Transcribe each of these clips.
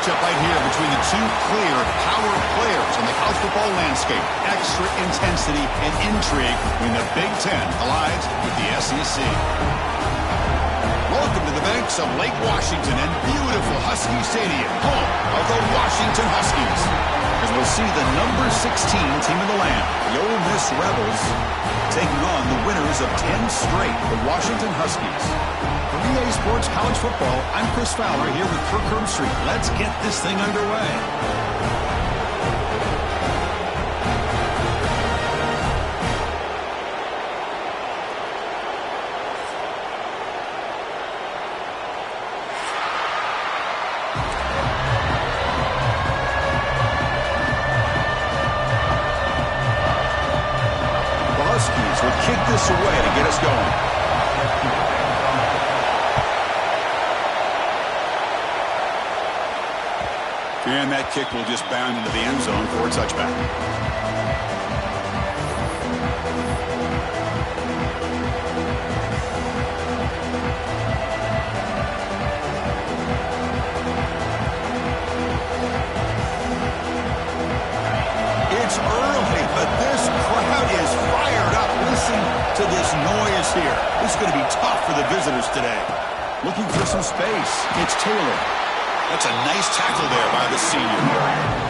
matchup right here between the two clear power players on the college football landscape. Extra intensity and intrigue when the Big Ten collides with the SEC. Welcome to the banks of Lake Washington and beautiful Husky Stadium, home of the Washington Huskies. As we'll see the number 16 team in the land, the Ole Miss Rebels, taking on the winners of 10 straight, the Washington Huskies. For EA Sports College Football, I'm Chris Fowler here with Kirk Herbstreit. Let's get this thing underway. Will kick this away to get us going. And that kick will just bound into the end zone for a touchback. It's early, but this crowd is fired up. Listen to this noise here. This is going to be tough for the visitors today. Looking for some space. It's Taylor. That's a nice tackle there by the senior.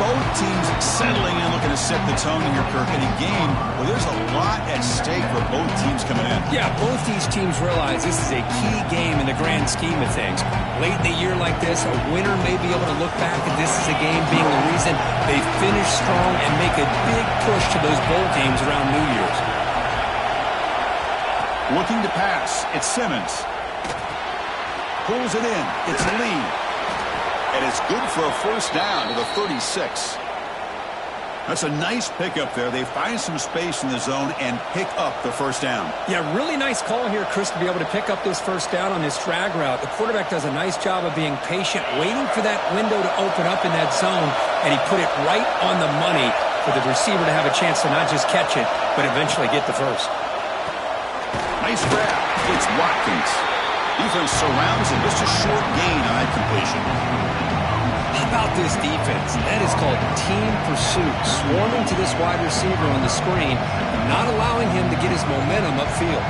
Both teams settling in, looking to set the tone here, Kirk, in a game where there's a lot at stake for both teams coming in. Yeah, both these teams realize this is a key game in the grand scheme of things. Late in a year like this, a winner may be able to look back at this as a game being the reason they finish strong and make a big push to those bowl games around New Year's. Looking to pass. It's Simmons. Pulls it in. It's Lee. And it's good for a first down to the 36. That's a nice pickup there. They find some space in the zone and pick up the first down. Yeah, really nice call here, Chris, to be able to pick up this first down on this drag route. The quarterback does a nice job of being patient, waiting for that window to open up in that zone, and he put it right on the money for the receiver to have a chance to not just catch it, but eventually get the first. Nice grab. It's Watkins. Defense surrounds him. Just a short gain on that completion. How about this defense? That is called team pursuit. Swarming to this wide receiver on the screen, not allowing him to get his momentum upfield.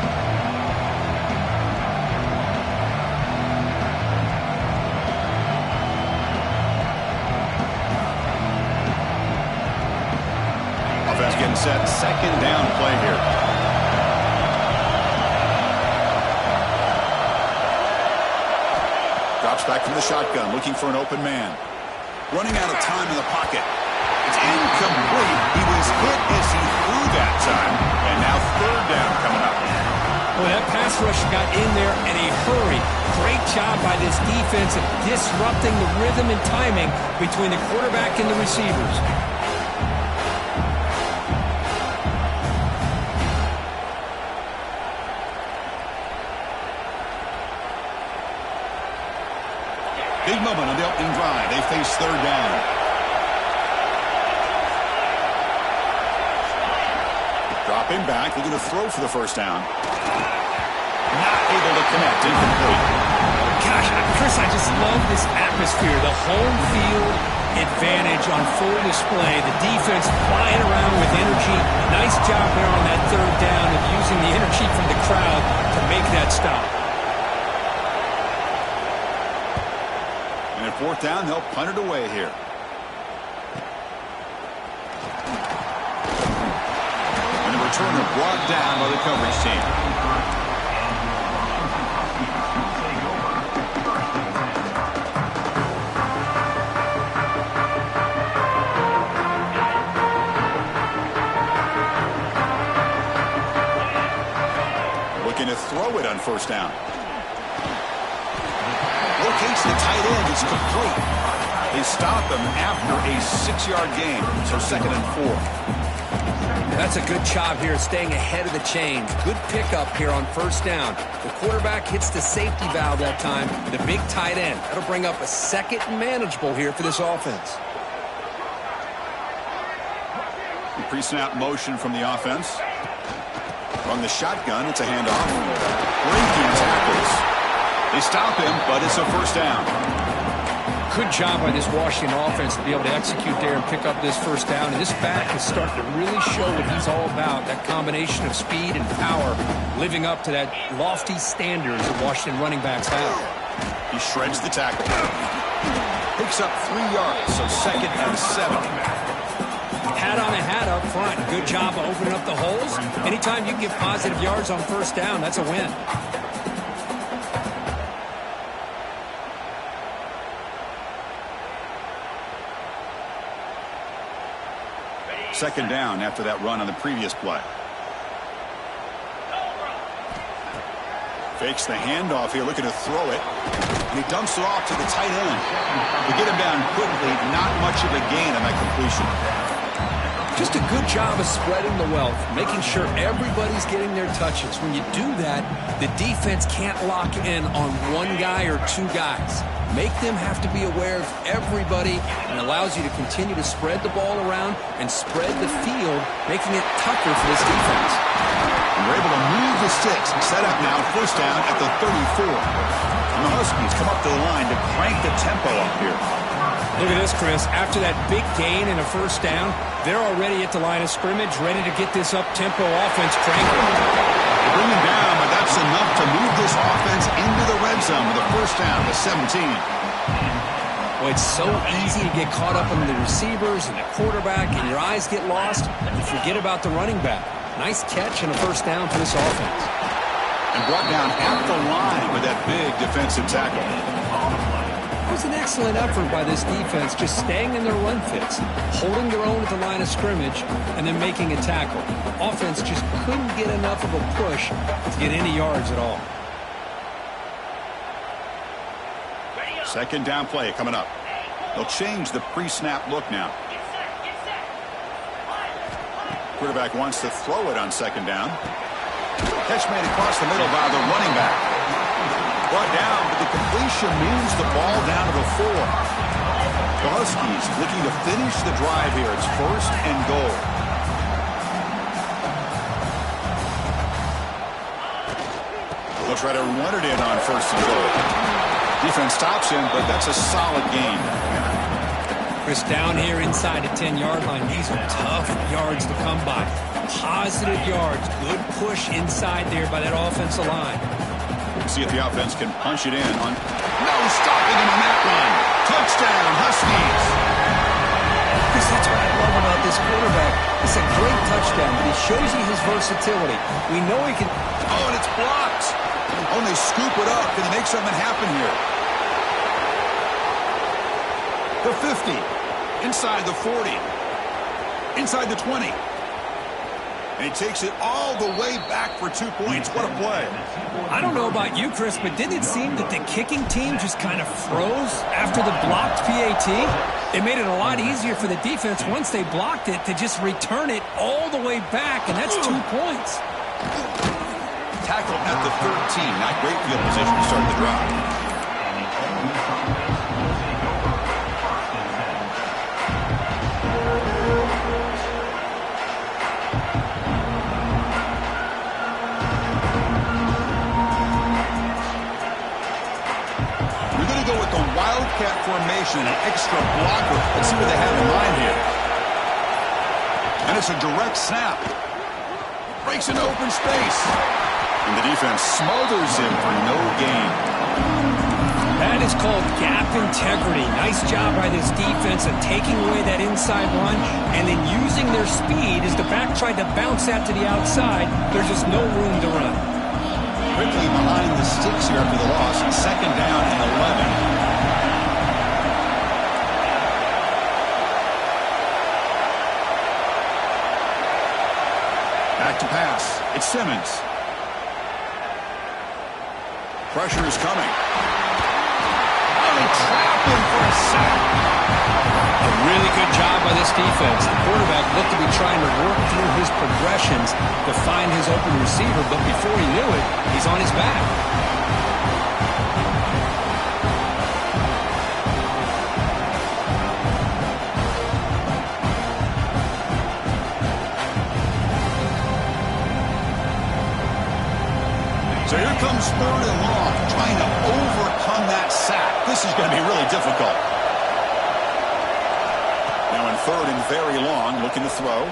Offense getting set. Second down play here. Drops back from the shotgun, looking for an open man. Running out of time in the pocket. It's incomplete. He was hit as he threw that time. And now third down coming up. Well, that pass rush got in there in a hurry. Great job by this defense of disrupting the rhythm and timing between the quarterback and the receivers. Big moment on the opening drive. They face third down. Dropping back, looking to throw for the first down. Not able to connect, incomplete. Gosh, Chris, I just love this atmosphere. The home field advantage on full display. The defense flying around with energy. Nice job there on that third down of using the energy from the crowd to make that stop. And at fourth down, they'll punt it away here. And the returner brought down by the coverage team. Looking to throw it on first down. Locates the tight end. It's complete. They stop him after a 6-yard gain. So second and 4. That's a good job here staying ahead of the chains. Good pickup here on first down. The quarterback hits the safety valve that time. The big tight end. That'll bring up a second and manageable here for this offense. Pre-snap motion from the offense. From the shotgun, it's a handoff. Breaking tackles. They stop him, but it's a first down. Good job by this Washington offense to be able to execute there and pick up this first down. And this back is starting to really show what he's all about, that combination of speed and power, living up to that lofty standards that Washington running backs have. He shreds the tackle. Picks up 3 yards, so 2nd and 7. Hat on a hat up front. Good job of opening up the holes. Anytime you can get positive yards on first down, that's a win. Second down after that run on the previous play. Fakes the handoff here, looking to throw it. And he dumps it off to the tight end. To get him down quickly, not much of a gain on that completion. Just a good job of spreading the wealth, making sure everybody's getting their touches. When you do that, the defense can't lock in on one guy or 2 guys. Make them have to be aware of everybody, and allows you to continue to spread the ball around and spread the field, making it tougher for this defense. And we're able to move the sticks. Set up now, first down at the 34. And the Huskies come up to the line to crank the tempo up here. Look at this, Chris. After that big gain and a first down, they're already at the line of scrimmage, ready to get this up-tempo offense cranking. They bring him down, but that's enough to move this offense into the red zone with a first down to 17. Well, it's so easy to get caught up in the receivers and the quarterback, and your eyes get lost. You forget about the running back. Nice catch and a first down for this offense. And brought down at the line with that big defensive tackle. It was an excellent effort by this defense, just staying in their run fits, holding their own at the line of scrimmage, and then making a tackle. Offense just couldn't get enough of a push to get any yards at all. Second down play coming up. They'll change the pre-snap look now. Quarterback wants to throw it on second down. Catch made across the middle by the running back. Brought down, but the completion moves the ball down to the 4. The Huskies looking to finish the drive here. It's 1st and goal. They'll try to run it in on 1st and goal. Defense stops him, but that's a solid gain. Chris, down here inside the 10-yard line, these are tough yards to come by. Positive yards, good push inside there by that offensive line. See if the offense can punch it in on. No stopping him on that one. Touchdown, Huskies. Chris, that's what I love about this quarterback. It's a great touchdown, but he shows you his versatility. We know he can. Oh, and it's blocked. Oh, and they scoop it up. Can they make something happen here? The 50. Inside the 40. Inside the 20. And he takes it all the way back for 2 points. What a play. I don't know about you, Chris, but didn't it seem that the kicking team just kind of froze after the blocked PAT? It made it a lot easier for the defense once they blocked it to just return it all the way back, and that's 2 points. Tackled at the 13. Not great field position to start the drive. Wildcat formation, an extra blocker. Let's see what they have in mind here. And it's a direct snap. Breaks into open space. And the defense smothers him for no gain. That is called gap integrity. Nice job by this defense of taking away that inside run and then using their speed as the back tried to bounce that to the outside. There's just no room to run. Quickly behind the sticks here after the loss. Second down and 11. Back to pass. It's Simmons. Pressure is coming. Oh, they trap him for a sack. A really good job by this defense. The quarterback looked to be trying to work through his progressions to find his open receiver, but before he knew it, he's on his back. So here comes 3rd and long, trying to overcome that sack. This is going to be really difficult. Now in third and very long, looking to throw.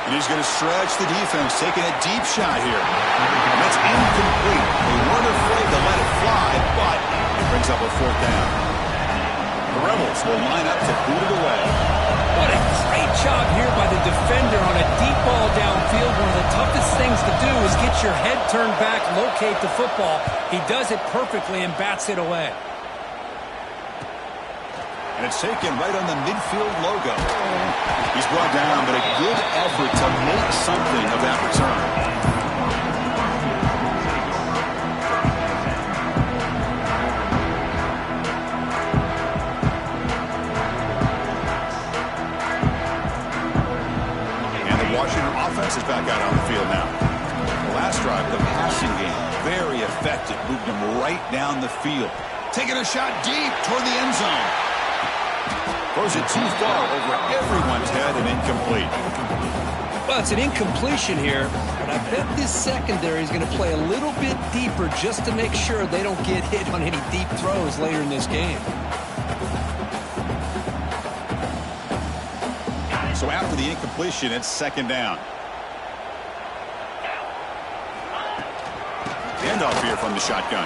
And he's going to stretch the defense, taking a deep shot here. And that's incomplete. They weren't afraid to let it fly, but it brings up a fourth down. The Rebels will line up to boot it away. What a great job here by the defender on a deep ball downfield. One of the toughest things to do is get your head turned back, locate the football. He does it perfectly and bats it away. And it's taken right on the midfield logo. He's brought down, but a good effort to make something of that return. And the Washington offense is back out on the field now. The last drive, the passing game, very effective. Moved him right down the field. Taking a shot deep toward the end zone. Throws it too far over everyone's head and incomplete. Well, it's an incompletion here, but I bet this secondary is going to play a little bit deeper just to make sure they don't get hit on any deep throws later in this game. So after the incompletion, it's second down. Handoff here from the shotgun.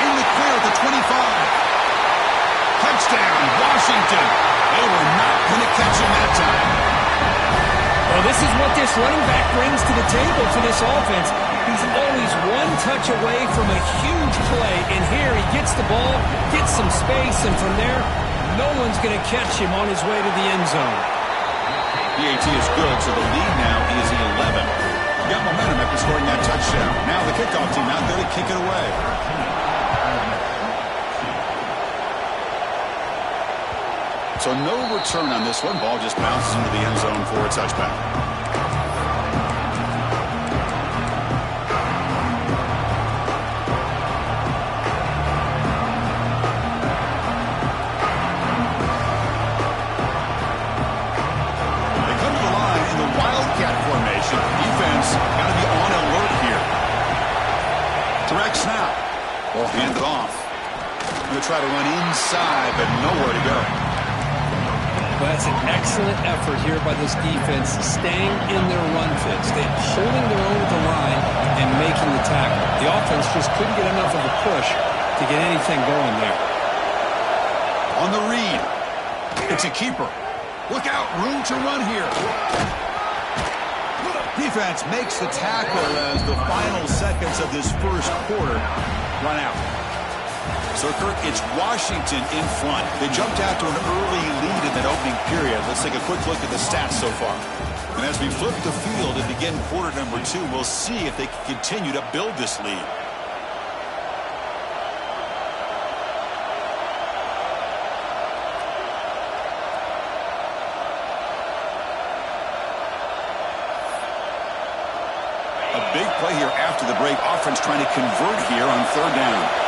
In the clear at the 25. Touchdown, Washington. They were not going to catch him that time. Well, this is what this running back brings to the table for this offense. He's always one touch away from a huge play, and here he gets the ball, gets some space, and from there, no one's going to catch him on his way to the end zone. PAT is good, so the lead now is 11. Got momentum after scoring that touchdown. Now the kickoff team out there to kick it away. So no return on this one. Ball just bounces into the end zone for a touchback. They come to the line in the Wildcat formation. Defense got to be on alert here. Direct snap. Ball handed off. Going to try to run inside, but nowhere to go. Well, that's an excellent effort here by this defense, staying in their run fits. They're holding their own at the line and making the tackle. The offense just couldn't get enough of a push to get anything going there. On the read. It's a keeper. Look out, room to run here. Defense makes the tackle as the final seconds of this first quarter run out. So, Kirk, it's Washington in front. They jumped after an early lead in that opening period. Let's take a quick look at the stats so far. And as we flip the field and begin quarter number 2, we'll see if they can continue to build this lead. A big play here after the break. Offense trying to convert here on third down.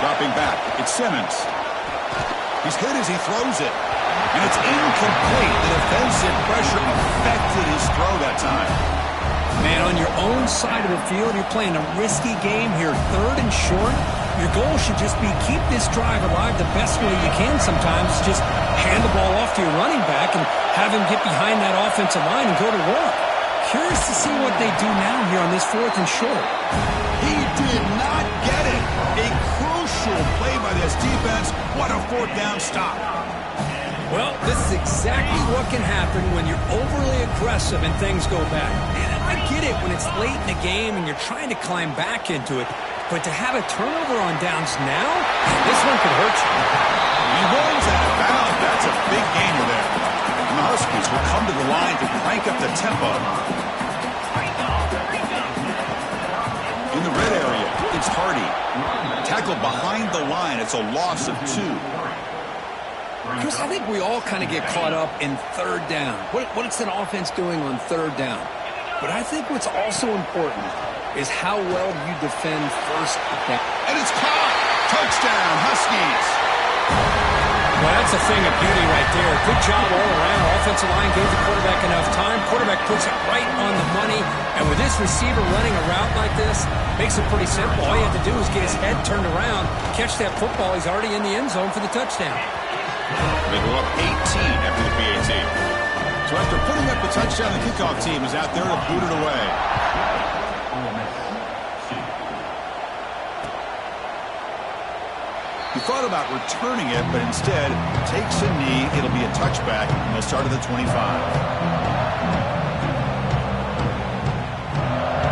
Dropping back, it's Simmons. He's hit as he throws it. And it's incomplete. The defensive pressure affected his throw that time. Man, on your own side of the field, you're playing a risky game here. Third and short. Your goal should just be keep this drive alive the best way you can sometimes. Just hand the ball off to your running back and have him get behind that offensive line and go to work. Curious to see what they do now here on this fourth and short. He did not get it. A crucial play by this defense. What a fourth down stop. Well, this is exactly what can happen when you're overly aggressive and things go bad. And I get it when it's late in the game and you're trying to climb back into it. But to have a turnover on downs now, this one could hurt you. He rolls out of bounds. That's a big gainer there. And the Huskies will come to the line to crank up the tempo. In the red area, it's Hardy. Tackled behind the line. It's a loss of 2. Chris, I think we all kind of get caught up in third down. What's an offense doing on third down? But I think what's also important is how well you defend first down. And it's caught! Touchdown, Huskies! Well, that's a thing of beauty right there. Good job all around. offensive line gave the quarterback enough time. Quarterback puts it right on the money. And with this receiver running a route like this, makes it pretty simple. All you have to do is get his head turned around, catch that football. He's already in the end zone for the touchdown. They go up 18 after the PAT. So after putting up the touchdown, the kickoff team is out there to boot it away. He thought about returning it, but instead takes a knee. It'll be a touchback, and they'll start at the 25.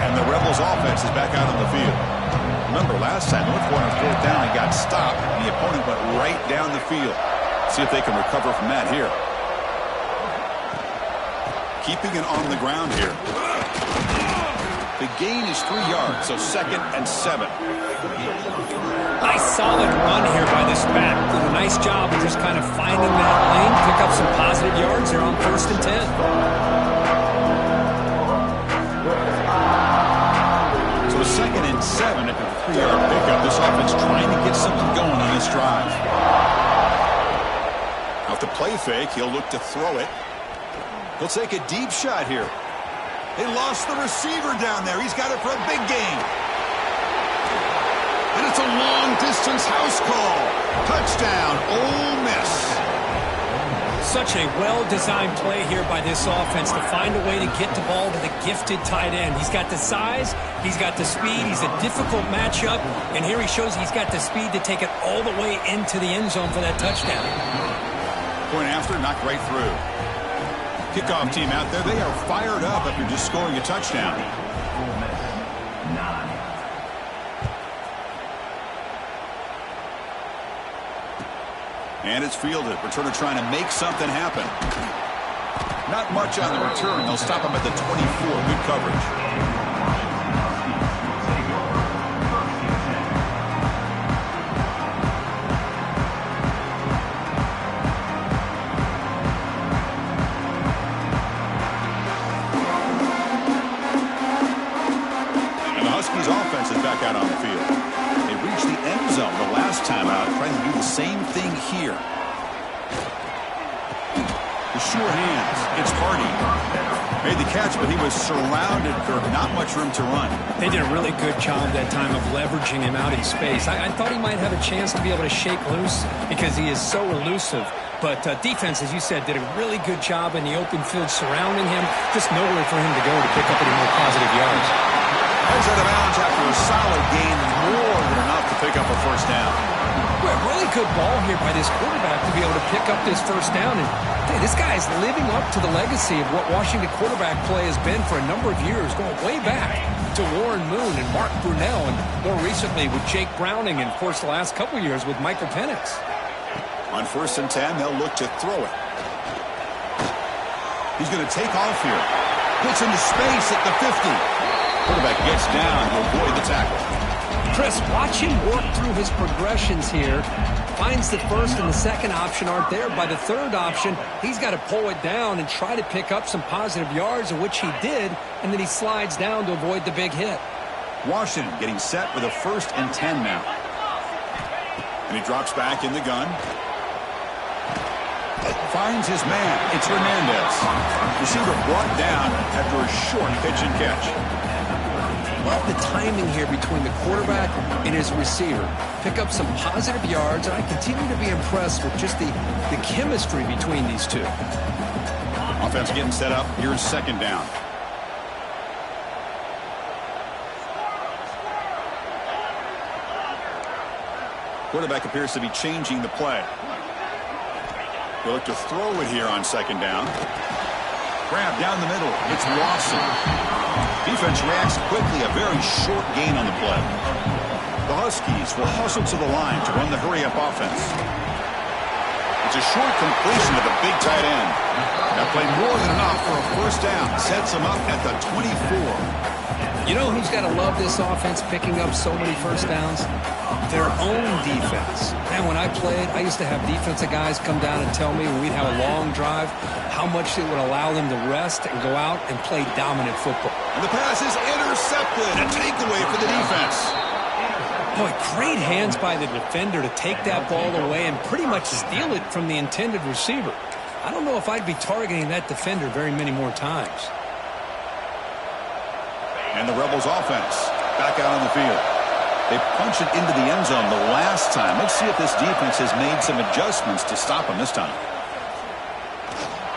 And the Rebels offense is back out on the field. Remember, last time, North Point on fourth down and got stopped, and the opponent went right down the field. See if they can recover from that here. Keeping it on the ground here. The gain is 3 yards, so 2nd and 7. Nice solid run here by this back. Did a nice job of just kind of finding that lane, pick up some positive yards here on 1st and 10. So a 2nd and 7 after the 3-yard pickup. This offense trying to get something going on this drive. Off the play fake, he'll look to throw it. He'll take a deep shot here. They lost the receiver down there. He's got it for a big gain. And it's a long-distance house call. Touchdown, Ole Miss. Such a well-designed play here by this offense to find a way to get the ball to the gifted tight end. He's got the size. He's got the speed. He's a difficult matchup. And here he shows he's got the speed to take it all the way into the end zone for that touchdown. Point after, knocked right through. Kickoff team out there, they are fired up after just scoring a touchdown. And it's fielded. Returner trying to make something happen. Not much on the return. They'll stop him at the 24. Good coverage. Offense is back out on the field. They reached the end zone the last time out, trying to do the same thing here. The sure hands. It's Hardy. Made the catch, but he was surrounded for not much room to run. They did a really good job that time of leveraging him out in space. I thought he might have a chance to be able to shake loose because he is so elusive. But defense, as you said, did a really good job in the open field surrounding him. Just nowhere for him to go to pick up any more positive yards. Heads out of bounds after a solid gain, more than enough to pick up a first down. Well, really good ball here by this quarterback to be able to pick up this first down. And hey, this guy is living up to the legacy of what Washington quarterback play has been for a number of years, going way back to Warren Moon and Mark Brunell, and more recently with Jake Browning, and of course the last couple of years with Michael Penix. On 1st and 10, they'll look to throw it. He's going to take off here. Gets into space at the 50. Quarterback gets down to avoid the tackle. Chris, watch him work through his progressions here. Finds the first and the second option aren't there. By the third option, he's got to pull it down and try to pick up some positive yards, of which he did, and then he slides down to avoid the big hit. Washington getting set with a 1st and 10 now. And he drops back in the gun. Finds his man. It's Hernandez. Receiver brought down after a short pitch and catch. Love the timing here between the quarterback and his receiver. Pick up some positive yards, and I continue to be impressed with just the chemistry between these two. Offense getting set up. Here's 2nd down. Quarterback appears to be changing the play. He'll look to throw it here on 2nd down. Grab down the middle. It's Lawson. Defense reacts quickly. A very short gain on the play. The Huskies will hustle to the line to run the hurry-up offense. It's a short completion to the big tight end. That played more than enough for a first down. Sets him up at the 24. You know who's got to love this offense picking up so many first downs? Their own defense. And when I played, I used to have defensive guys come down and tell me when we'd have a long drive how much it would allow them to rest and go out and play dominant football. And the pass is intercepted. A takeaway for the defense. Boy, great hands by the defender to take that ball away and pretty much steal it from the intended receiver. I don't know if I'd be targeting that defender very many more times. And the Rebels offense back out on the field. They punch it into the end zone the last time. Let's see if this defense has made some adjustments to stop them this time.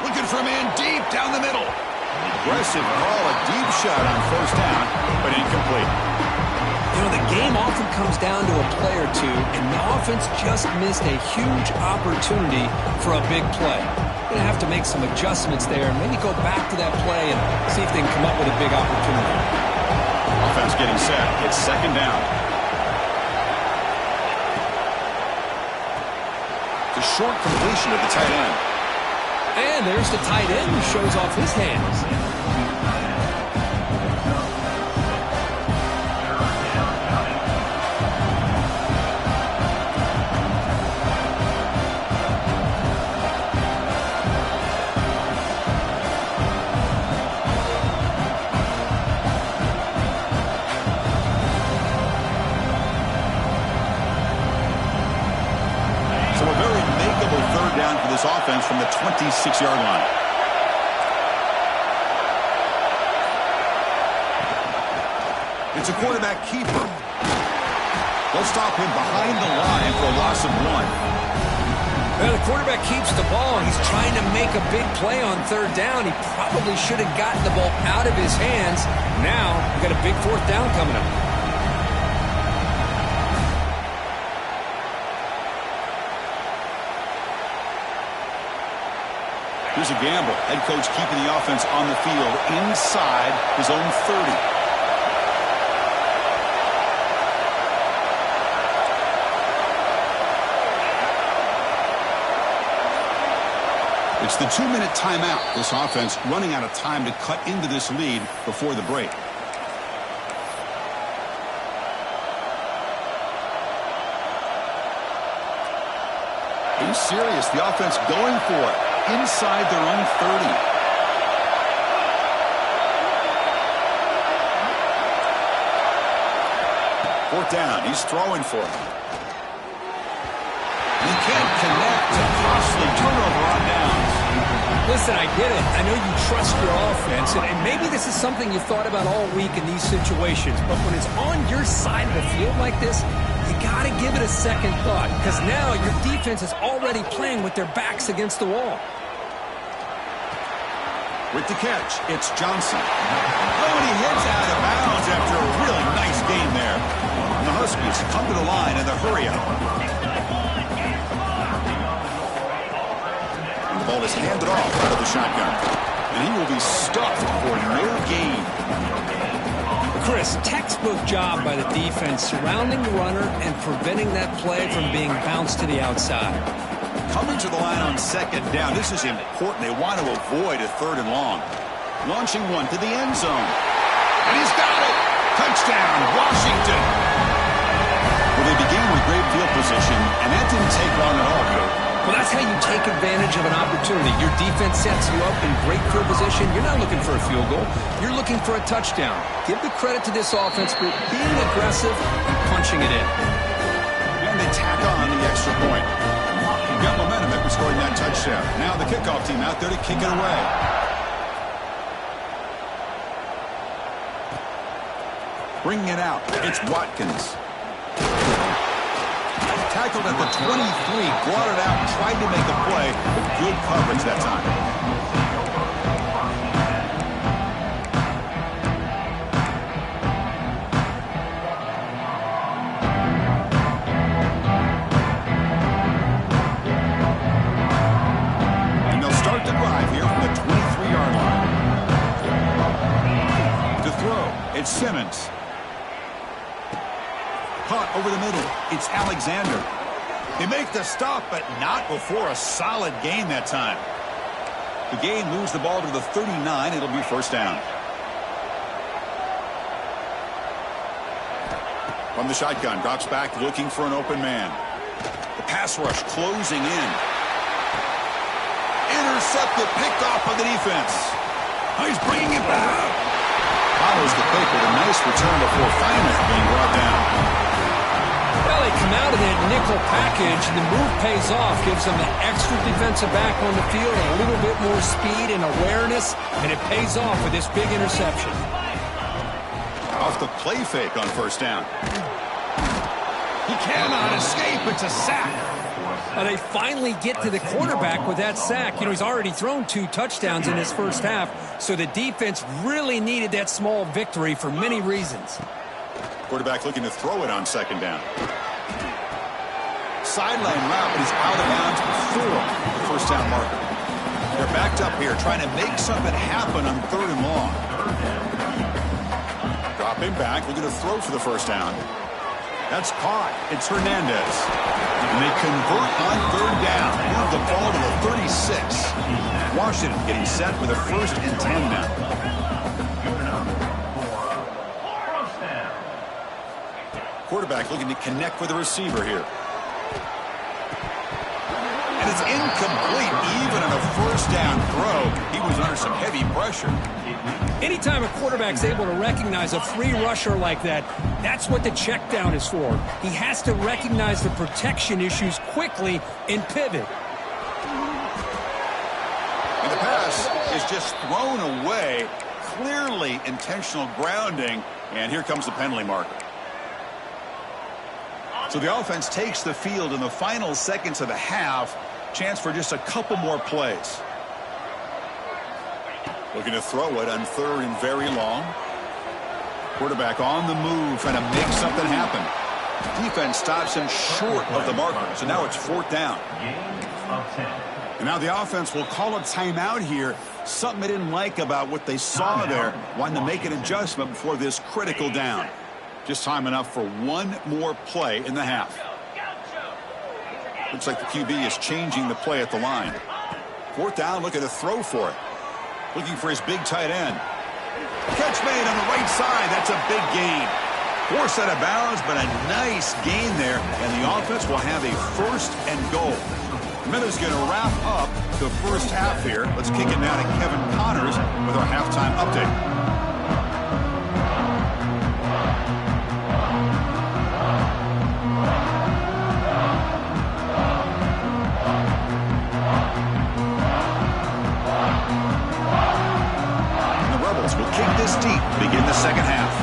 Looking for a man deep down the middle. Aggressive call, a deep shot on first down, but incomplete. You know, the game often comes down to a play or two, and the offense just missed a huge opportunity for a big play. Going to have to make some adjustments there, and maybe go back to that play and see if they can come up with a big opportunity. Offense getting set. It's second down. The short completion of the tight end. And there's the tight end who shows off his hands. Down for this offense from the 26-yard line. It's a quarterback keeper. They'll stop him behind the line for a loss of 1. Well, the quarterback keeps the ball. He's trying to make a big play on third down. He probably should have gotten the ball out of his hands. Now, we've got a big fourth down coming up. Here's a gamble. Head coach keeping the offense on the field inside his own 30. It's the 2-minute timeout. This offense running out of time to cut into this lead before the break. He's serious. The offense going for it. Inside their own 30. Fourth down. He's throwing for it. He can't connect. A costly turnover on downs. Listen, I get it. I know you trust your offense, and maybe this is something you thought about all week in these situations, but when it's on your side of the field like this, you got to give it a second thought, because now your defense is already playing with their backs against the wall. With the catch, it's Johnson. Oh, and he heads out of bounds after a really nice game there. And the Huskies come to the line in the hurry-up. And the ball is handed off out of the shotgun. And he will be stuffed for no gain. Chris, textbook job by the defense surrounding the runner and preventing that play from being bounced to the outside. Coming to the line on second down. This is important. They want to avoid a third and long. Launching one to the end zone. And he's got it. Touchdown, Washington. Well, they began with great field position, and that didn't take long at all, Coach. Well, that's how you take advantage of an opportunity. Your defense sets you up in great field position. You're not looking for a field goal. You're looking for a touchdown. Give the credit to this offense for being aggressive and punching it in. And they tack on the extra point. You've got momentum after scoring that touchdown. Now the kickoff team out there to kick it away. Bringing it out, it's Watkins. Tackled at the 23, brought it out, tried to make a play, but good coverage that time. It's Simmons. Caught over the middle. It's Alexander. They make the stop, but not before a solid gain that time. The gain moves the ball to the 39. It'll be first down. From the shotgun, drops back looking for an open man. The pass rush closing in. Intercepted, picked off by the defense. Oh, he's bringing it back. Follows the pick with a nice return before finally being brought down. Well, they come out of that nickel package, and the move pays off, gives them an extra defensive back on the field, a little bit more speed and awareness, and it pays off with this big interception. Off the play fake on first down. He cannot escape. It's a sack. They finally get to the quarterback with that sack. You know, he's already thrown 2 touchdowns in his first half, so the defense really needed that small victory for many reasons. Quarterback looking to throw it on second down. Sideline route, but he's out of bounds before the first down marker. They're backed up here trying to make something happen on 3rd and long. Dropping back, looking to throw for the first down. That's caught. It's Hernandez. And they convert on 3rd down. Move the ball to the 36. Washington getting set with a 1st and 10 now. Quarterback looking to connect with the receiver here. And it's incomplete. Even on a first down throw, he was under some heavy pressure. Anytime a quarterback's able to recognize a free rusher like that, that's what the check down is for. He has to recognize the protection issues quickly and pivot. And the pass is just thrown away. Clearly intentional grounding. And here comes the penalty marker. So the offense takes the field in the final seconds of the half. Chance for just a couple more plays. Looking to throw it on 3rd and very long. Quarterback on the move, trying to make something happen. Defense stops him short of the marker, so now it's 4th down. And now the offense will call a timeout here. Something they didn't like about what they saw there. Wanting to make an adjustment before this critical down. Just time enough for one more play in the half. Looks like the QB is changing the play at the line. 4th down, looking to throw for it. Looking for his big tight end. Catch made on the right side. That's a big gain. Forced out of bounds, but a nice gain there. And the offense will have a 1st and goal. Miller's going to wrap up the first half here. Let's kick it now to Kevin Connors with our halftime update. Will kick this deep, begin the second half.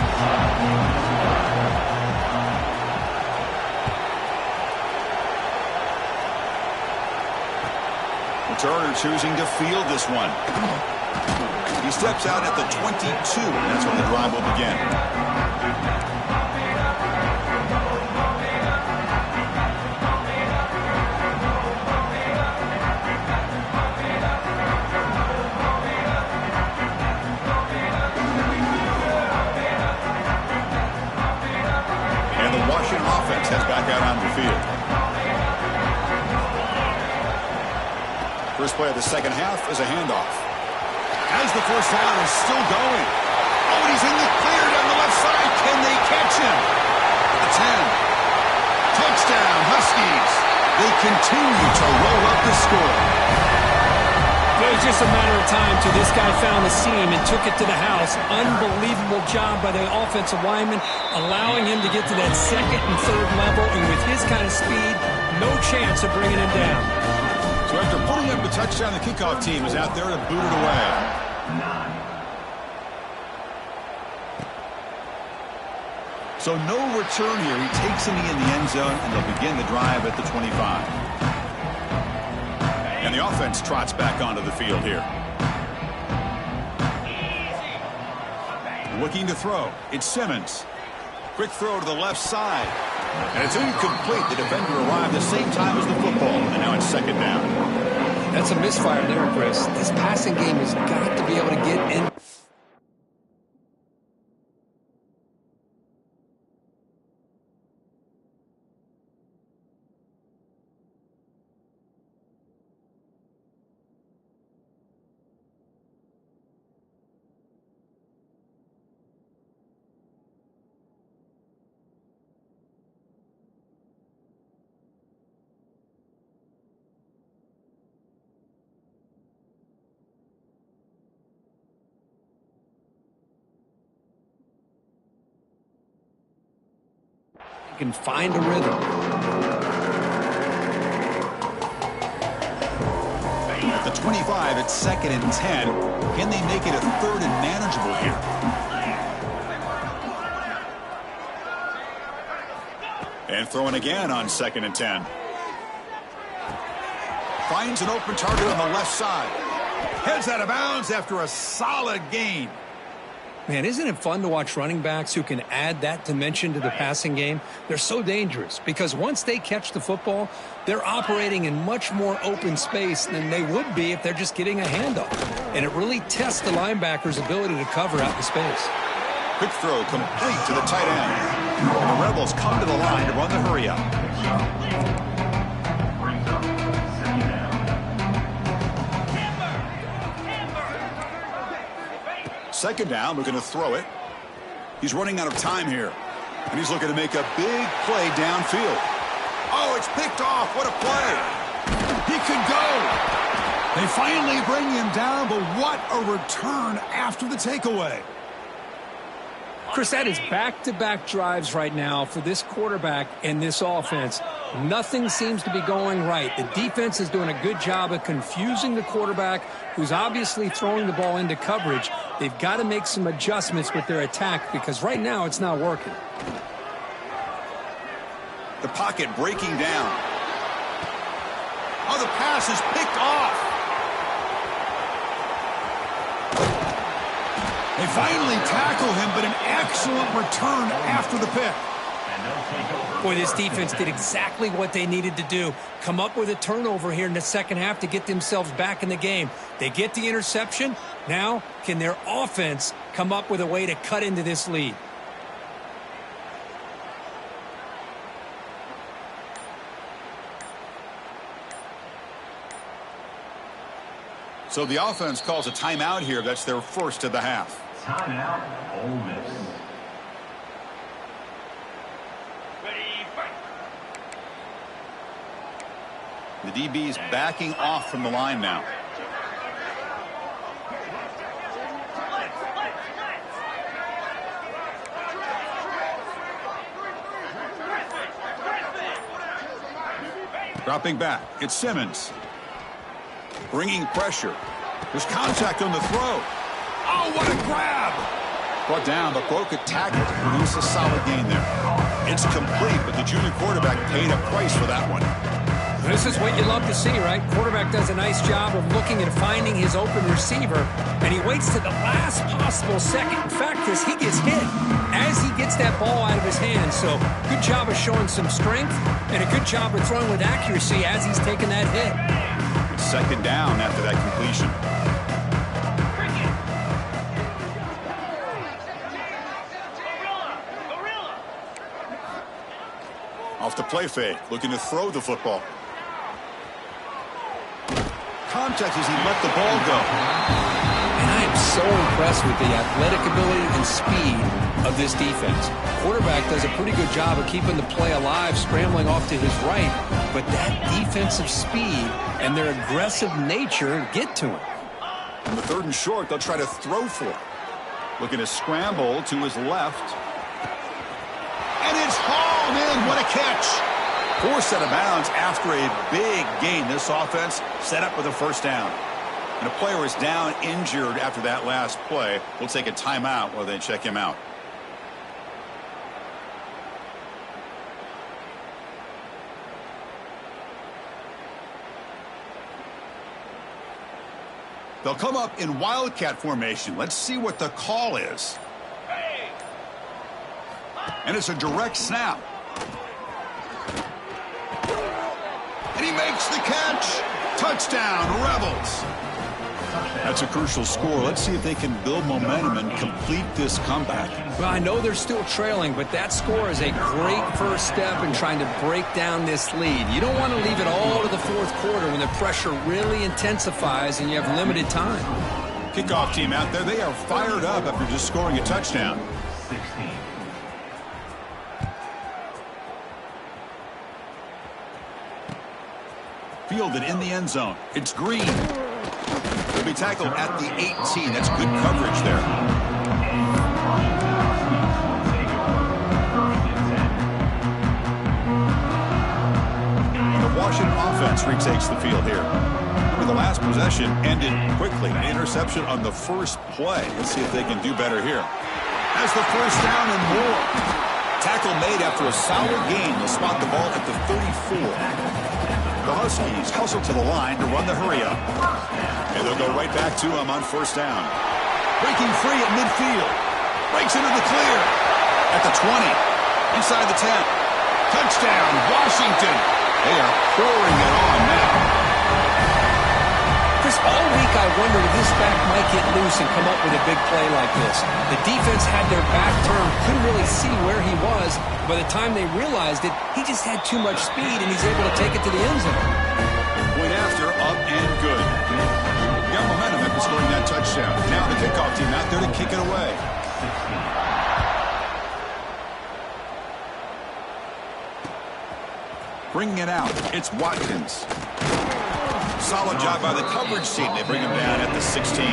Turner choosing to field this one. He steps out at the 22. That's when the drive will begin. Offense heads back out on the field. First play of the second half is a handoff. As the first down is still going. Oh, and he's in the clear down the left side. Can they catch him? The 10. Touchdown, Huskies. They continue to roll up the score. It was just a matter of time till this guy found the seam and took it to the house. Unbelievable job by the offensive lineman, allowing him to get to that 2nd and 3rd level, and with his kind of speed, no chance of bringing him down. So after putting up the touchdown, the kickoff team is out there to boot it away. So no return here. He takes him in the end zone, and they'll begin the drive at the 25. And the offense trots back onto the field here. Looking to throw. It's Simmons. Quick throw to the left side. And it's incomplete. The defender arrived the same time as the football. And now it's 2nd down. That's a misfire there, Chris. This passing game has got to be able to get in. can find a rhythm. At the 25, it's 2nd and 10. Can they make it a 3rd and manageable here? And throwing again on 2nd and 10. Finds an open target on the left side. Heads out of bounds after a solid gain. Man, isn't it fun to watch running backs who can add that dimension to the passing game? They're so dangerous because once they catch the football, they're operating in much more open space than they would be if they're just getting a handoff. And it really tests the linebacker's ability to cover out the space. Quick throw complete to the tight end. And the Rebels come to the line to run the hurry up. Second down, looking to throw it. He's running out of time here. And he's looking to make a big play downfield. Oh, it's picked off. What a play. He could go. They finally bring him down, but what a return after the takeaway. Chris, that is back-to-back drives right now for this quarterback and this offense. Nothing seems to be going right. The defense is doing a good job of confusing the quarterback, who's obviously throwing the ball into coverage. They've got to make some adjustments with their attack because right now it's not working. The pocket breaking down. Oh, the pass is picked off. They finally tackle him, but an excellent return after the pick. Boy, this defense did exactly what they needed to do. Come up with a turnover here in the second half to get themselves back in the game. They get the interception. Now, can their offense come up with a way to cut into this lead? So the offense calls a timeout here. That's their first of the half. Timeout, Ole Miss. The DB is backing off from the line now. Dropping back. It's Simmons. Bringing pressure. There's contact on the throw. Oh, what a grab! Brought down, but broke a tackle to produce a solid gain there. It's complete, but the junior quarterback paid a price for that one. This is what you love to see, right? Quarterback does a nice job of looking at finding his open receiver, and he waits to the last possible second. In fact, as he gets hit, as he gets that ball out of his hands. So good job of showing some strength and a good job of throwing with accuracy as he's taking that hit. Second down after that completion. Off the play fake, looking to throw the football. Contact as he let the ball go. And I am so impressed with the athletic ability and speed of this defense. Quarterback does a pretty good job of keeping the play alive, scrambling off to his right, but that defensive speed and their aggressive nature get to him. On the 3rd and short, they'll try to throw for it. Looking to scramble to his left. And it's hauled in. What a catch. Forced out of bounds after a big gain. This offense set up with a first down. And a player is down injured after that last play. We'll take a timeout while they check him out. They'll come up in wildcat formation. Let's see what the call is. And it's a direct snap. And he makes the catch. Touchdown, Rebels. That's a crucial score. Let's see if they can build momentum and complete this comeback. Well, I know they're still trailing, but that score is a great first step in trying to break down this lead. You don't want to leave it all to the fourth quarter when the pressure really intensifies and you have limited time. Kickoff team out there, they are fired up after just scoring a touchdown. 16. Fielded in the end zone. It's Green. He'll be tackled at the 18. That's good coverage there. offense retakes the field here. Remember, the last possession ended quickly. An interception on the first play. Let's see if they can do better here. Has the first down and more. Tackle made after a solid gain. They'll spot the ball at the 34. The Huskies hustle to the line to run the hurry up. And they'll go right back to him on first down. Breaking free at midfield. Breaks into the clear. At the 20. Inside the 10. Touchdown, Washington. They are pouring it on now. Chris, all week I wondered if this back might get loose and come up with a big play like this. The defense had their back turned, couldn't really see where he was. By the time they realized it, he just had too much speed, and he's able to take it to the end zone. Point after, up and good. Got momentum after scoring that touchdown. Now the kickoff team out there to kick it away. Bringing it out, it's Watkins. Solid job by the coverage team. They bring him down at the 16.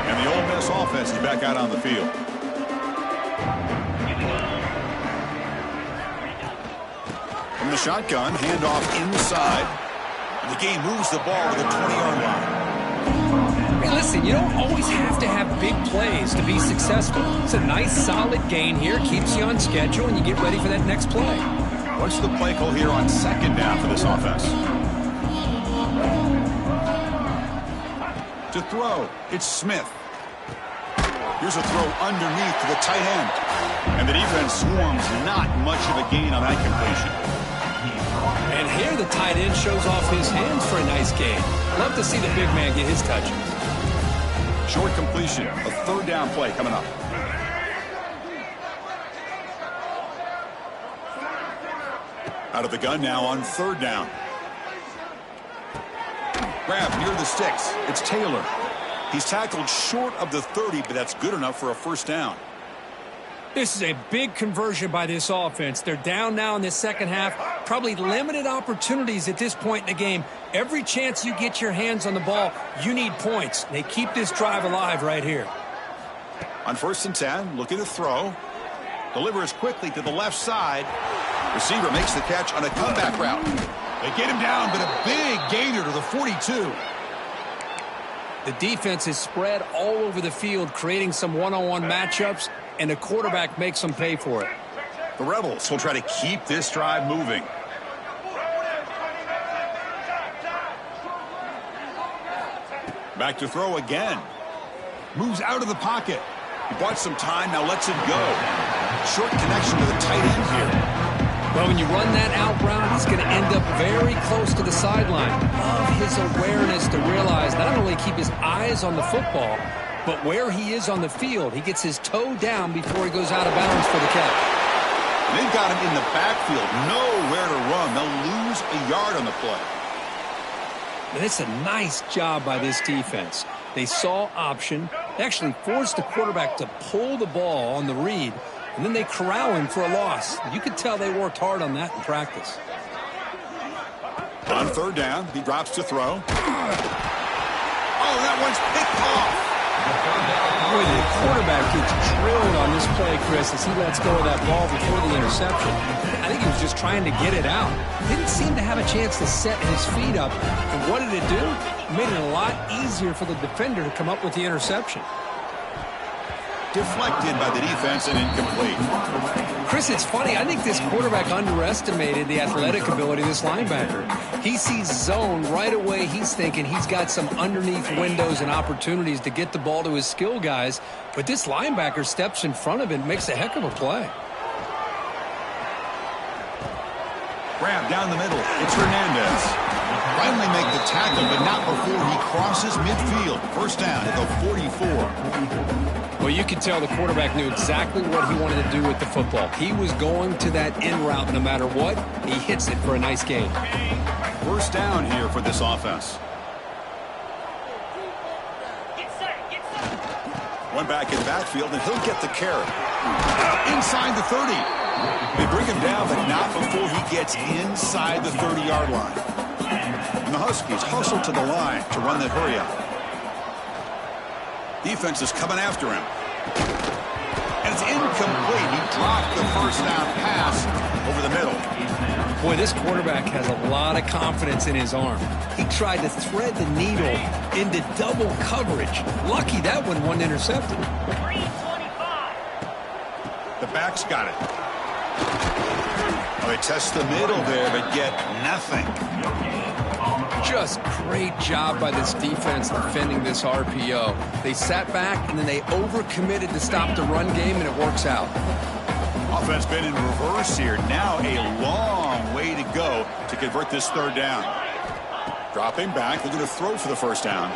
And the Ole Miss offense is back out on the field. From the shotgun, handoff inside. The game moves the ball to the 20-yard line. Hey, listen, you don't always have to have big plays to be successful. It's a nice, solid gain here. Keeps you on schedule, and you get ready for that next play. What's the play call here on second down for this offense? To throw, it's Smith. Here's a throw underneath to the tight end. And the defense swarms not much of a gain on that completion. And here the tight end shows off his hands for a nice gain. Love to see the big man get his touches. Short completion, a third down play coming up. Out of the gun now on third down. Grab near the sticks. It's Taylor. He's tackled short of the 30, but that's good enough for a first down. This is a big conversion by this offense. They're down now in the second half. Probably limited opportunities at this point in the game. Every chance you get your hands on the ball, you need points. They keep this drive alive right here. On first and 10, looking to throw. Delivers quickly to the left side. Receiver makes the catch on a comeback route. They get him down, but a big gainer to the 42. The defense is spread all over the field, creating some one-on-one matchups, and the quarterback makes them pay for it. The Rebels will try to keep this drive moving. Back to throw again. Moves out of the pocket. He bought some time, now lets it go. Short connection to the tight end here. Well, when you run that out route, he's going to end up very close to the sideline. Love his awareness to realize not only keep his eyes on the football, but where he is on the field. He gets his toe down before he goes out of bounds for the catch. They've got him in the backfield, nowhere to run. They'll lose a yard on the play. And it's a nice job by this defense. They saw option. They actually forced the quarterback to pull the ball on the read, and then they corral him for a loss. You could tell they worked hard on that in practice. On third down, he drops to throw. Oh, that one's picked off. Boy, the quarterback gets drilled on this play, Chris, as he lets go of that ball before the interception. I think he was just trying to get it out. Didn't seem to have a chance to set his feet up. And what did it do? It made it a lot easier for the defender to come up with the interception. Deflected by the defense and incomplete. Chris, it's funny. I think this quarterback underestimated the athletic ability of this linebacker. He sees zone right away. He's thinking he's got some underneath windows and opportunities to get the ball to his skill guys. But this linebacker steps in front of it and makes a heck of a play. Grab down the middle. It's Hernandez. Finally make the tackle, but not before he crosses midfield. First down at the 44. Well, you could tell the quarterback knew exactly what he wanted to do with the football. He was going to that in route no matter what. He hits it for a nice gain. First down here for this offense. One back in the backfield, and he'll get the carry. Inside the 30. They bring him down, but not before he gets inside the 30-yard line. And the Huskies hustle to the line to run that hurry up. Defense is coming after him. it's incomplete. He dropped the first down pass over the middle. Boy, this quarterback has a lot of confidence in his arm. He tried to thread the needle into double coverage. Lucky that one wasn't intercepted. The back's got it. Oh, they test the middle there, but get nothing. Just great job by this defense defending this RPO. They sat back, and then they overcommitted to stop the run game, and it works out. Offense been in reverse here. Now a long way to go to convert this third down. Dropping back. They're going to throw for the first down.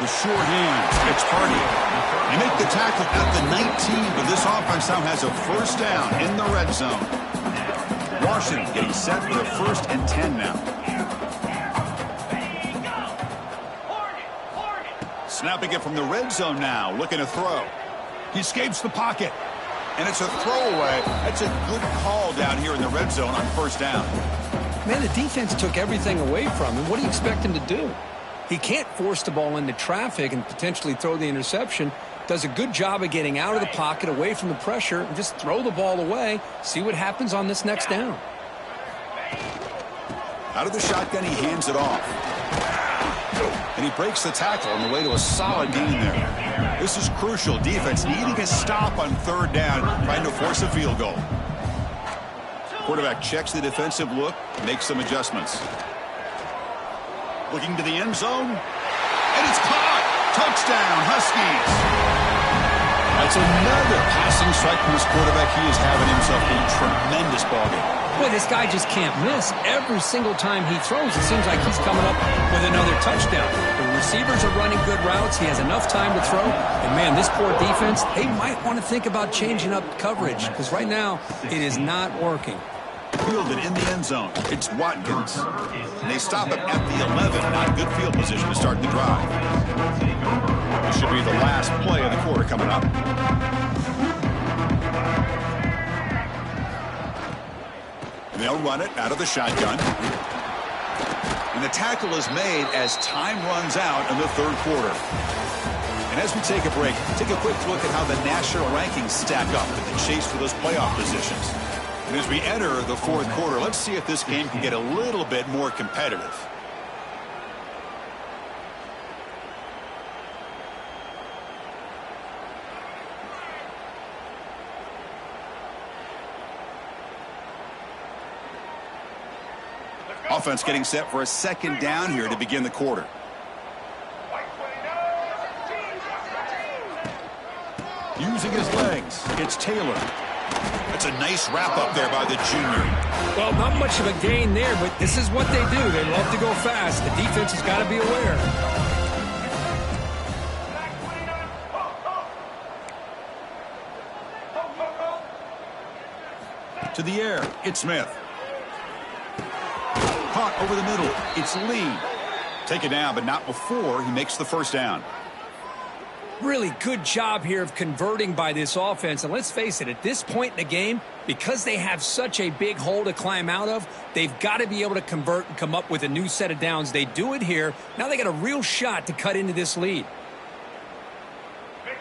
The short hands. It's Hardy. They make the tackle at the 19, but this offense now has a first down in the red zone. Washington getting set for the 1st and 10 now. Snapping it from the red zone now. Looking to throw. He escapes the pocket. And it's a throwaway. That's a good call down here in the red zone on first down. Man, the defense took everything away from him. What do you expect him to do? He can't force the ball into traffic and potentially throw the interception. Does a good job of getting out of the pocket, away from the pressure, and just throw the ball away. See what happens on this next down. Out of the shotgun, he hands it off. And he breaks the tackle on the way to a solid gain there. This is crucial. Defense needing a stop on third down, trying to force a field goal. Quarterback checks the defensive look, makes some adjustments. Looking to the end zone. And it's caught. Touchdown, Huskies. That's another passing strike from this quarterback. He is having himself a tremendous ballgame. Boy, this guy just can't miss. Every single time he throws, it seems like he's coming up with another touchdown. The receivers are running good routes. He has enough time to throw. And, man, this poor defense, they might want to think about changing up coverage because right now it is not working. Fielded in the end zone. It's Watkins. And they stop him at the 11. Not good field position to start the drive. This should be the last play of the quarter coming up. And they'll run it out of the shotgun. And the tackle is made as time runs out in the third quarter. And as we take a break, take a quick look at how the national rankings stack up in the chase for those playoff positions. And as we enter the fourth quarter, let's see if this game can get a little bit more competitive. Offense getting set for a second down here to begin the quarter. Using his legs, it's Taylor. That's a nice wrap-up there by the junior. Well, not much of a gain there, but this is what they do. They love to go fast. The defense has got to be aware. To the air, it's Smith. Caught over the middle, it's Lee. Taken down, but not before he makes the first down. Really good job here of converting by this offense. And let's face it, at this point in the game, because they have such a big hole to climb out of, they've got to be able to convert and come up with a new set of downs. They do it here. Now they got a real shot to cut into this lead.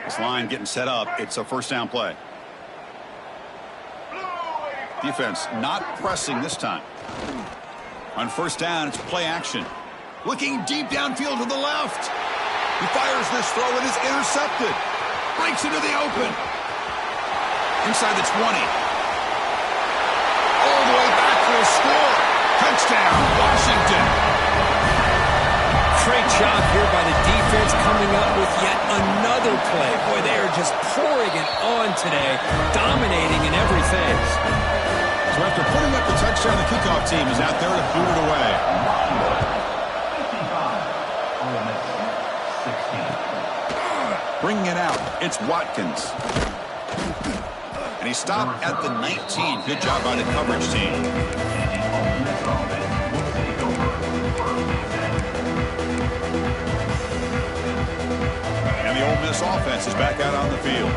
This line getting set up. It's a first down play. Defense not pressing this time. On first down, it's play action. Looking deep downfield to the left. He fires this throw and is intercepted. Breaks into the open. Inside the 20. All the way back for a score. Touchdown, Washington. Great job here by the defense coming up with yet another play. Boy, they are just pouring it on today, dominating in every phase. So after putting up the touchdown, the kickoff team is out there to boot it away. Bringing it out, it's Watkins. And he stopped at the 19. Good job by the coverage team. And the Ole Miss offense is back out on the field.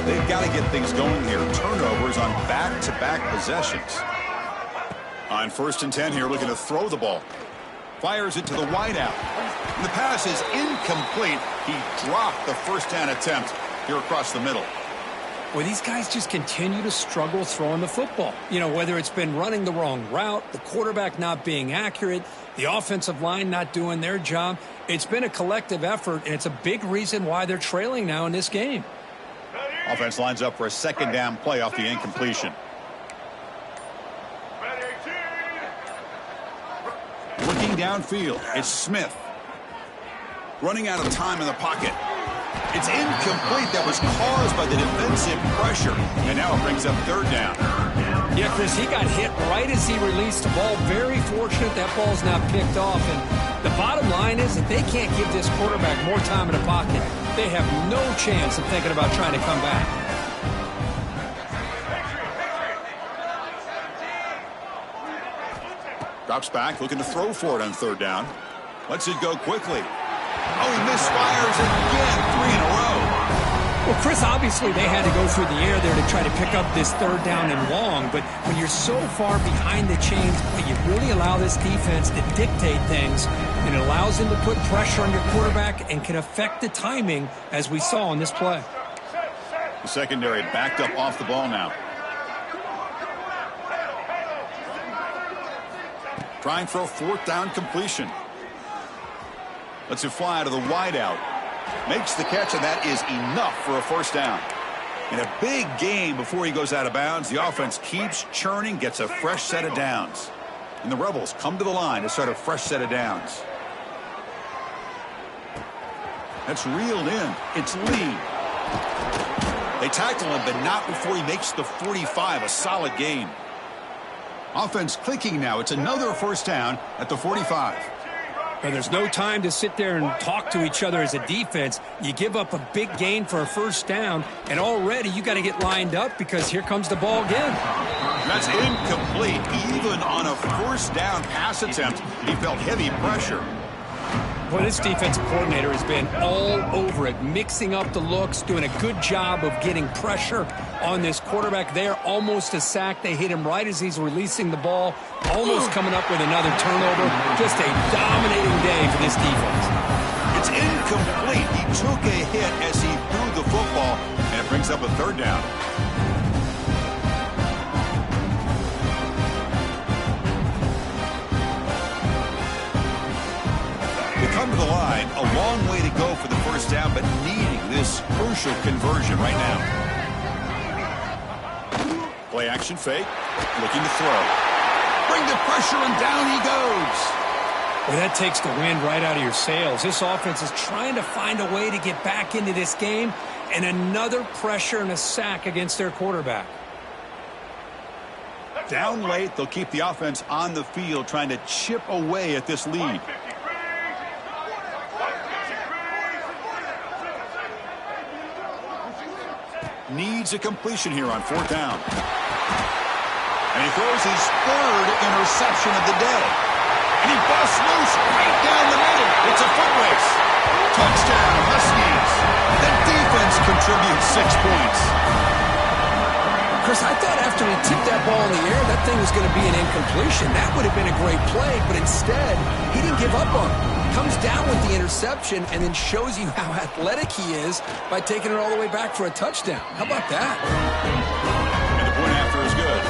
They've got to get things going here. Turnovers on back-to-back possessions. On first and 10 here, looking to throw the ball. Fires it to the wideout. And the pass is incomplete. He dropped the first down attempt here across the middle. Well, these guys just continue to struggle throwing the football. You know, whether it's been running the wrong route, the quarterback not being accurate, the offensive line not doing their job. It's been a collective effort, and it's a big reason why they're trailing now in this game. Offense lines up for a second down play off the incompletion. Looking downfield, it's Smith. Running out of time in the pocket. It's incomplete. That was caused by the defensive pressure. And now it brings up third down. Yeah, Chris, he got hit right as he released the ball. Very fortunate that ball's not picked off. And the bottom line is that they can't give this quarterback more time in the pocket. They have no chance of thinking about trying to come back. Drops back, looking to throw for it on third down. Lets it go quickly. Oh, he misfires again. 3 in a row. Well, Chris, obviously they had to go through the air there to try to pick up this third down and long. But when you're so far behind the chains, you really allow this defense to dictate things. And it allows them to put pressure on your quarterback and can affect the timing, as we saw on this play. The secondary backed up off the ball now. Trying for a fourth down completion. Lets it fly to the wideout. Makes the catch, and that is enough for a first down. In a big game before he goes out of bounds, the offense keeps churning, gets a fresh set of downs. And the Rebels come to the line to start a fresh set of downs. That's reeled in. It's Lee. They tackle him, but not before he makes the 45, a solid gain. Offense clicking now. It's another first down at the 45. Well, there's no time to sit there and talk to each other as a defense. You give up a big gain for a first down, and already you got to get lined up because here comes the ball again. That's incomplete. Even on a first down pass attempt, he felt heavy pressure. Well, this defensive coordinator has been all over it, mixing up the looks, doing a good job of getting pressure on this quarterback there. Almost a sack. They hit him right as he's releasing the ball, almost coming up with another turnover. Just a dominating day for this defense. It's incomplete. He took a hit as he threw the football, and it brings up a third down. Come to the line, a long way to go for the first down, but needing this crucial conversion right now. Play action fake, looking to throw. Bring the pressure, and down he goes. Well, that takes the wind right out of your sails. This offense is trying to find a way to get back into this game, and another pressure and a sack against their quarterback. Down late, they'll keep the offense on the field, trying to chip away at this lead. Needs a completion here on fourth down. And he throws his third interception of the day. And he busts loose right down the middle. It's a foot race. Touchdown, Huskies. The defense contributes 6 points. Chris, I thought after he tipped that ball in the air, that thing was going to be an incompletion. That would have been a great play, but instead, he didn't give up on it. Comes down with the interception and then shows you how athletic he is by taking it all the way back for a touchdown. How about that? And the point after is good.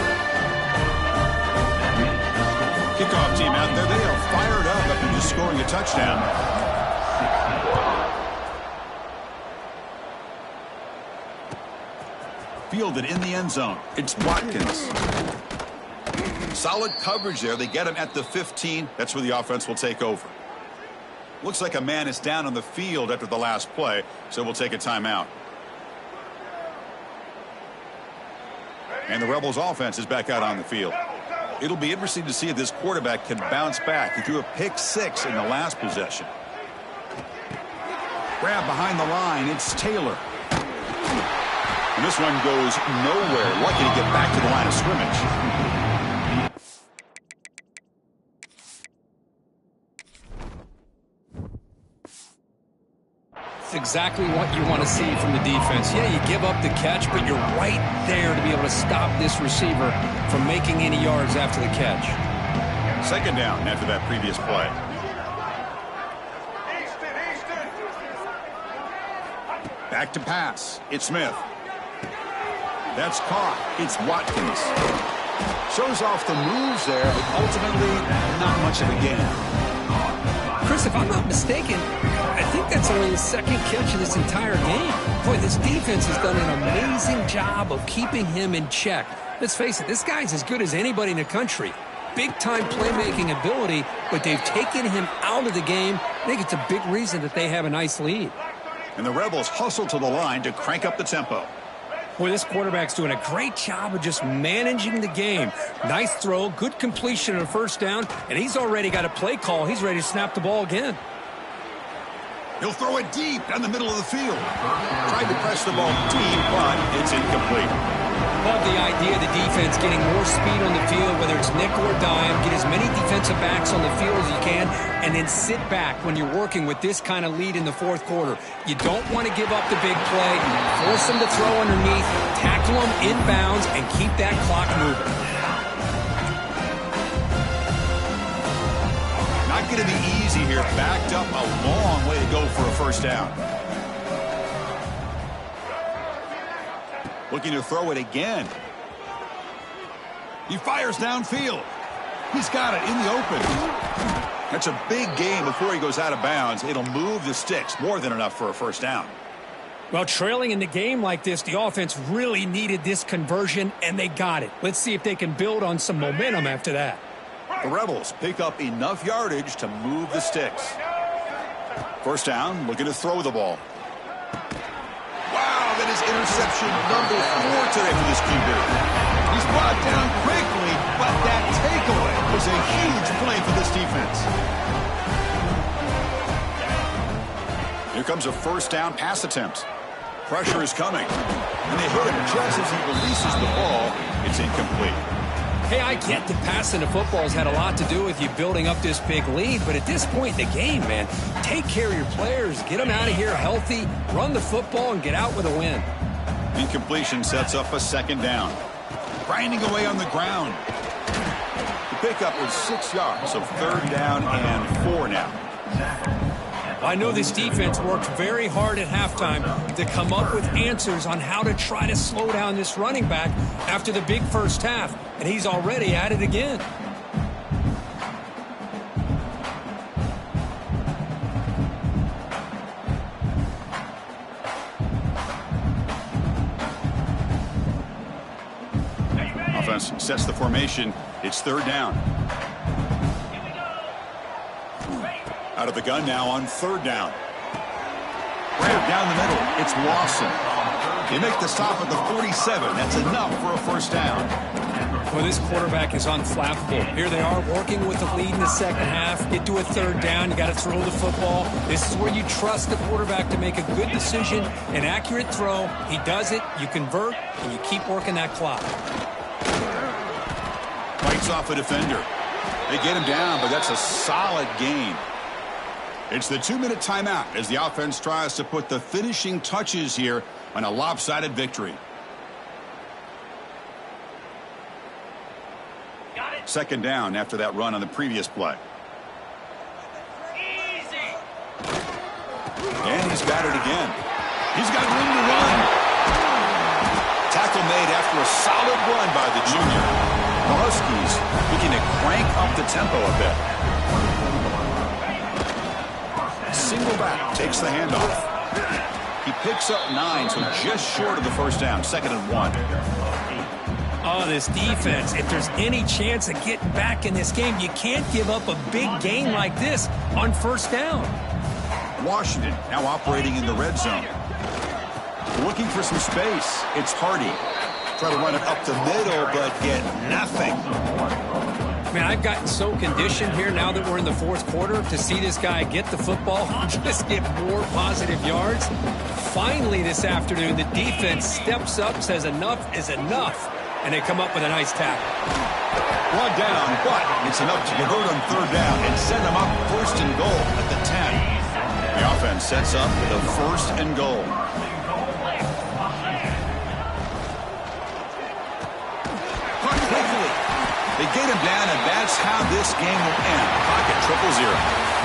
Kickoff team out there, they are fired up after just scoring a touchdown. Fielded in the end zone. It's Watkins. Solid coverage there. They get him at the 15. That's where the offense will take over. Looks like a man is down on the field after the last play, so we'll take a timeout. And the Rebels offense is back out on the field. It'll be interesting to see if this quarterback can bounce back. He threw a pick 6 in the last possession. Grab behind the line. It's Taylor. And this one goes nowhere. Lucky to get back to the line of scrimmage. It's exactly what you want to see from the defense. Yeah, you give up the catch, but you're right there to be able to stop this receiver from making any yards after the catch. Second down after that previous play. Back to pass. It's Smith. That's caught. It's Watkins. Shows off the moves there, but ultimately not much of a gain. Chris, if I'm not mistaken, I think that's only his second catch of this entire game. Boy, this defense has done an amazing job of keeping him in check. Let's face it, this guy's as good as anybody in the country. Big-time playmaking ability, but they've taken him out of the game. I think it's a big reason that they have a nice lead. And the Rebels hustle to the line to crank up the tempo. Boy, this quarterback's doing a great job of just managing the game. Nice throw, good completion of a first down, and he's already got a play call. He's ready to snap the ball again. He'll throw it deep down the middle of the field. Tried to press the ball deep, but it's incomplete. Love the idea of the defense getting more speed on the field, whether it's nickel or dime. Get as many defensive backs on the field as you can, and then sit back when you're working with this kind of lead in the fourth quarter. You don't want to give up the big play. Force them to throw underneath, tackle them inbounds, and keep that clock moving. Not going to be easy here. Backed up a long way to go for a first down. Looking to throw it again. He fires downfield. He's got it in the open. That's a big gain before he goes out of bounds. It'll move the sticks. More than enough for a first down. Well, trailing in the game like this, the offense really needed this conversion, and they got it. Let's see if they can build on some momentum after that. The Rebels pick up enough yardage to move the sticks. First down, looking to throw the ball. Wow, that is interception number 4 today for this QB. He's brought down quickly, but that takeaway was a huge play for this defense. Here comes a first down pass attempt. Pressure is coming, and they hit him just as he releases the ball. It's incomplete. Hey, I get that passing the football has had a lot to do with you building up this big lead, but at this point in the game, man, take care of your players, get them out of here healthy, run the football, and get out with a win. Incompletion sets up a second down. Grinding away on the ground. The pickup was 6 yards, so third down and 4 now. I know this defense worked very hard at halftime to come up with answers on how to try to slow down this running back after the big first half, and he's already at it again. Offense sets the formation. It's third down. Out of the gun now on third down. Grab down the middle. It's Lawson. They make the stop at the 47. That's enough for a first down. Well, this quarterback is unflappable. Here they are working with the lead in the second half. Get to a third down. You got to throw the football. This is where you trust the quarterback to make a good decision, an accurate throw. He does it. You convert, and you keep working that clock. Fights off a defender. They get him down, but that's a solid gain. It's the 2-minute timeout as the offense tries to put the finishing touches here on a lopsided victory. Second down after that run on the previous play. And he's got it again. He's got room to run. Tackle made after a solid run by the junior. The Huskies looking to crank up the tempo a bit. Single back takes the handoff. He picks up 9, so just short of the first down. 2nd and 1. Oh, this defense, if there's any chance of getting back in this game, you can't give up a big gain like this on first down. Washington now operating in the red zone. Looking for some space. It's Hardy. Try to run it up the middle, but get nothing. Man, I've gotten so conditioned here now that we're in the fourth quarter to see this guy get the football and just get more positive yards. Finally this afternoon, the defense steps up, says enough is enough, and they come up with a nice tackle. One down, but it's enough to convert on third down and send them up first and goal at the 10. The offense sets up with a first and goal. Quickly. They get him down, and that's how this game will end. Pocket 0-0.